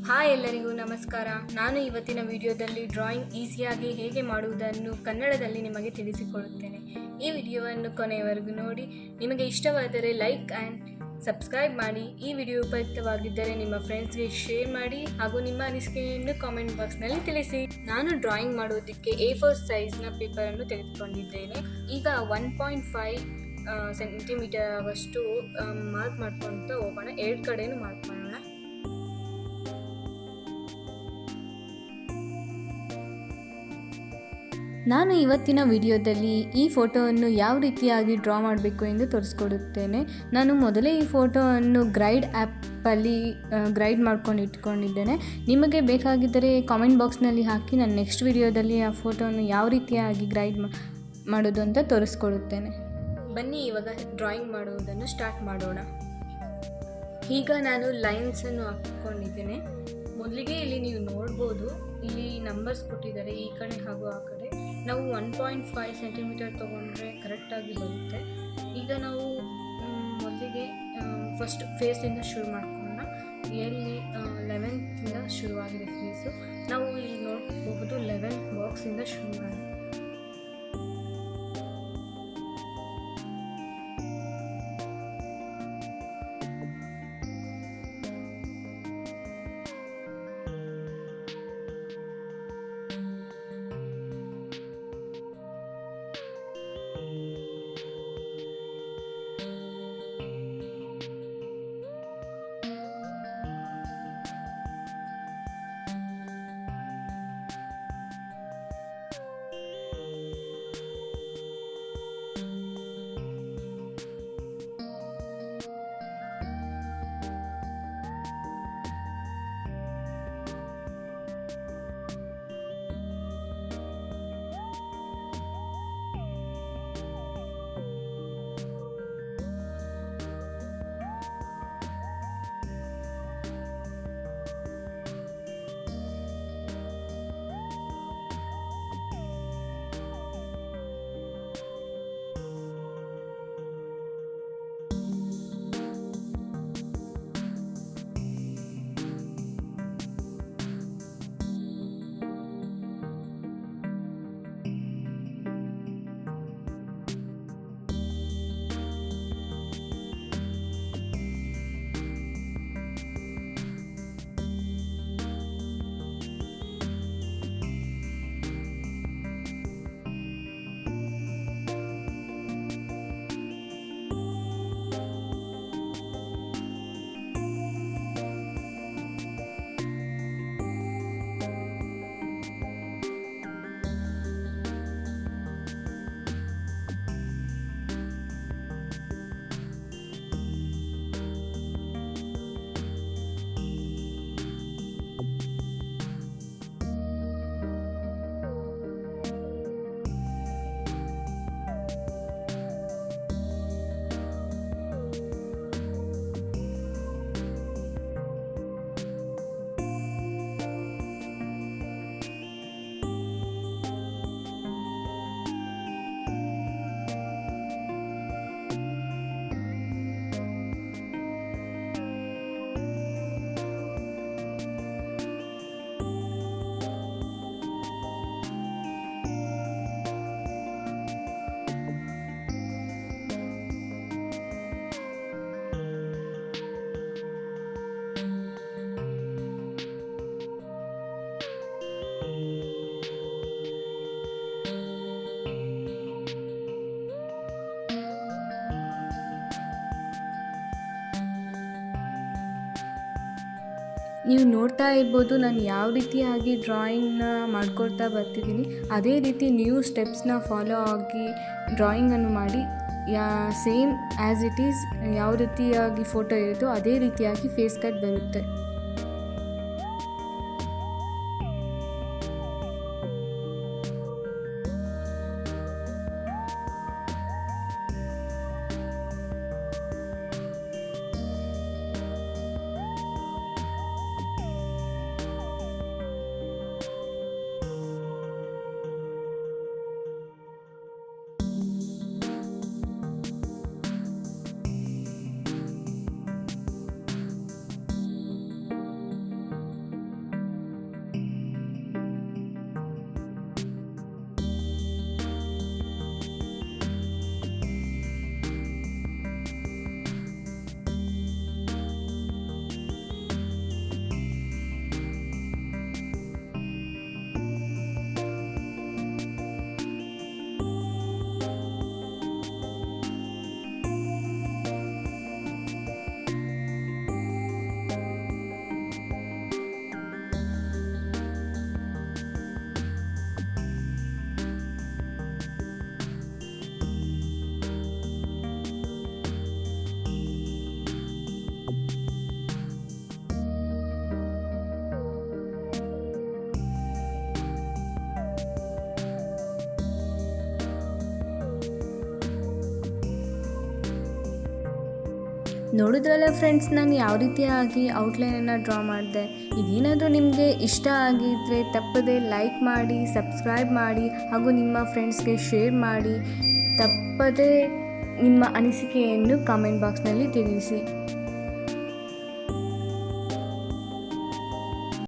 Hi ಎಲ್ಲರಿಗೂ ನಮಸ್ಕಾರ. ನಾನು ಇವತ್ತಿನ ವಿಡಿಯೋದಲ್ಲಿ ಡ್ರಾಯಿಂಗ್ ಈಸಿಯಾಗಿ ಹೇಗೆ ಮಾಡುವುದನ್ನು ಕನ್ನಡದಲ್ಲಿ ನಿಮಗೆ ತಿಳಿಸಿಕೊಡುತ್ತೇನೆ. ಈ ವಿಡಿಯೋವನ್ನು ಕೊನೆಯವರೆಗೂ ನೋಡಿ. ನಿಮಗೆ ಇಷ್ಟವಾದರೆ ಲೈಕ್ ಆ್ಯಂಡ್ ಸಬ್ಸ್ಕ್ರೈಬ್ ಮಾಡಿ. ಈ ವಿಡಿಯೋ ಉಪಯುಕ್ತವಾಗಿದ್ದರೆ ನಿಮ್ಮ ಫ್ರೆಂಡ್ಸ್ಗೆ ಶೇರ್ ಮಾಡಿ ಹಾಗೂ ನಿಮ್ಮ ಅನಿಸಿಕೆಯನ್ನು ಕಾಮೆಂಟ್ ಬಾಕ್ಸ್ನಲ್ಲಿ ತಿಳಿಸಿ. ನಾನು ಡ್ರಾಯಿಂಗ್ ಮಾಡೋದಕ್ಕೆ A4 ಸೈಜ್ನ ಪೇಪರನ್ನು ತೆಗೆದುಕೊಂಡಿದ್ದೇನೆ. ಈಗ 1.5 ಸೆಂಟಿಮೀಟರ್ ಆಗುವಷ್ಟು ಮಾರ್ಕ್ ಮಾಡ್ಕೊಳ್ತಾ ಹೋಗೋಣ. ಎರಡು ಕಡೆಯೂ ಮಾರ್ಕ್ ಮಾಡೋಣ. ನಾನು ಇವತ್ತಿನ ವಿಡಿಯೋದಲ್ಲಿ ಈ ಫೋಟೋವನ್ನು ಯಾವ ರೀತಿಯಾಗಿ ಡ್ರಾ ಮಾಡಬೇಕು ಎಂದು ತೋರಿಸ್ಕೊಡುತ್ತೇನೆ. ನಾನು ಮೊದಲೇ ಈ ಫೋಟೋವನ್ನು ಗ್ರೈಡ್ ಆ್ಯಪಲ್ಲಿ ಗ್ರೈಡ್ ಮಾಡ್ಕೊಂಡು ಇಟ್ಕೊಂಡಿದ್ದೇನೆ. ನಿಮಗೆ ಬೇಕಾಗಿದ್ದರೆ ಕಾಮೆಂಟ್ ಬಾಕ್ಸ್ನಲ್ಲಿ ಹಾಕಿ ನಾನು ನೆಕ್ಸ್ಟ್ ವಿಡಿಯೋದಲ್ಲಿ ಆ ಫೋಟೋವನ್ನು ಯಾವ ರೀತಿಯಾಗಿ ಗ್ರೈಡ್ ಮಾಡೋದು ಅಂತ ತೋರಿಸ್ಕೊಡುತ್ತೇನೆ. ಬನ್ನಿ ಇವಾಗ ಡ್ರಾಯಿಂಗ್ ಮಾಡುವುದನ್ನು ಸ್ಟಾರ್ಟ್ ಮಾಡೋಣ. ಈಗ ನಾನು ಲೈನ್ಸನ್ನು ಹಾಕ್ಕೊಂಡಿದ್ದೇನೆ. ಮೊದಲಿಗೆ ಇಲ್ಲಿ ನೀವು ನೋಡ್ಬೋದು, ಇಲ್ಲಿ ನಂಬರ್ಸ್ ಕೊಟ್ಟಿದ್ದಾರೆ ಈ ಕಡೆ ಹಾಗೂ ಆ ಕಡೆ. ನಾವು 1.5 ಸೆಂಟಿಮೀಟರ್ ತೊಗೊಂಡ್ರೆ ಕರೆಕ್ಟಾಗಿ ಬರುತ್ತೆ. ಈಗ ನಾವು ಮೊದಲಿಗೆ ಫಸ್ಟ್ ಫೇಸಿಂದ ಶುರು ಮಾಡ್ಕೊಳ್ಳೋಣ. ಎಲ್ಲಿ 11th ಶುರುವಾಗಿದೆ ಫೇಸು. ನಾವು ಇಲ್ಲಿ ನೋಡಬಹುದು 11th ಬಾಕ್ಸಿಂದ ಶುರು ಮಾಡೋಣ. ನೀವು ನೋಡ್ತಾ ಇರ್ಬೋದು ನಾನು ಯಾವ ರೀತಿಯಾಗಿ ಡ್ರಾಯಿಂಗ್ನ ಮಾಡ್ಕೊಳ್ತಾ ಬರ್ತಿದ್ದೀನಿ. ಅದೇ ರೀತಿ ನೀವು ಸ್ಟೆಪ್ಸ್ನ ಫಾಲೋ ಆಗಿ ಡ್ರಾಯಿಂಗನ್ನು ಮಾಡಿ ಸೇಮ್ ಆ್ಯಸ್ ಇಟ್ ಈಸ್ ಯಾವ ರೀತಿಯಾಗಿ ಫೋಟೋ ಇರುತ್ತೋ ಅದೇ ರೀತಿಯಾಗಿ ಫೇಸ್ ಕಟ್ ಬರುತ್ತೆ. ನೋಡಿದ್ರಲ್ಲ ಫ್ರೆಂಡ್ಸ್, ನಾನು ಯಾವ ರೀತಿಯಾಗಿ ಔಟ್ಲೈನನ್ನು ಡ್ರಾ ಮಾಡಿದೆ. ಇದೇನಾದರೂ ನಿಮಗೆ ಇಷ್ಟ ಆಗಿದ್ದರೆ ತಪ್ಪದೆ ಲೈಕ್ ಮಾಡಿ, ಸಬ್ಸ್ಕ್ರೈಬ್ ಮಾಡಿ ಹಾಗೂ ನಿಮ್ಮ ಫ್ರೆಂಡ್ಸ್ಗೆ ಶೇರ್ ಮಾಡಿ. ತಪ್ಪದೆ ನಿಮ್ಮ ಅನಿಸಿಕೆಯನ್ನು ಕಾಮೆಂಟ್ ಬಾಕ್ಸ್ನಲ್ಲಿ ತಿಳಿಸಿ.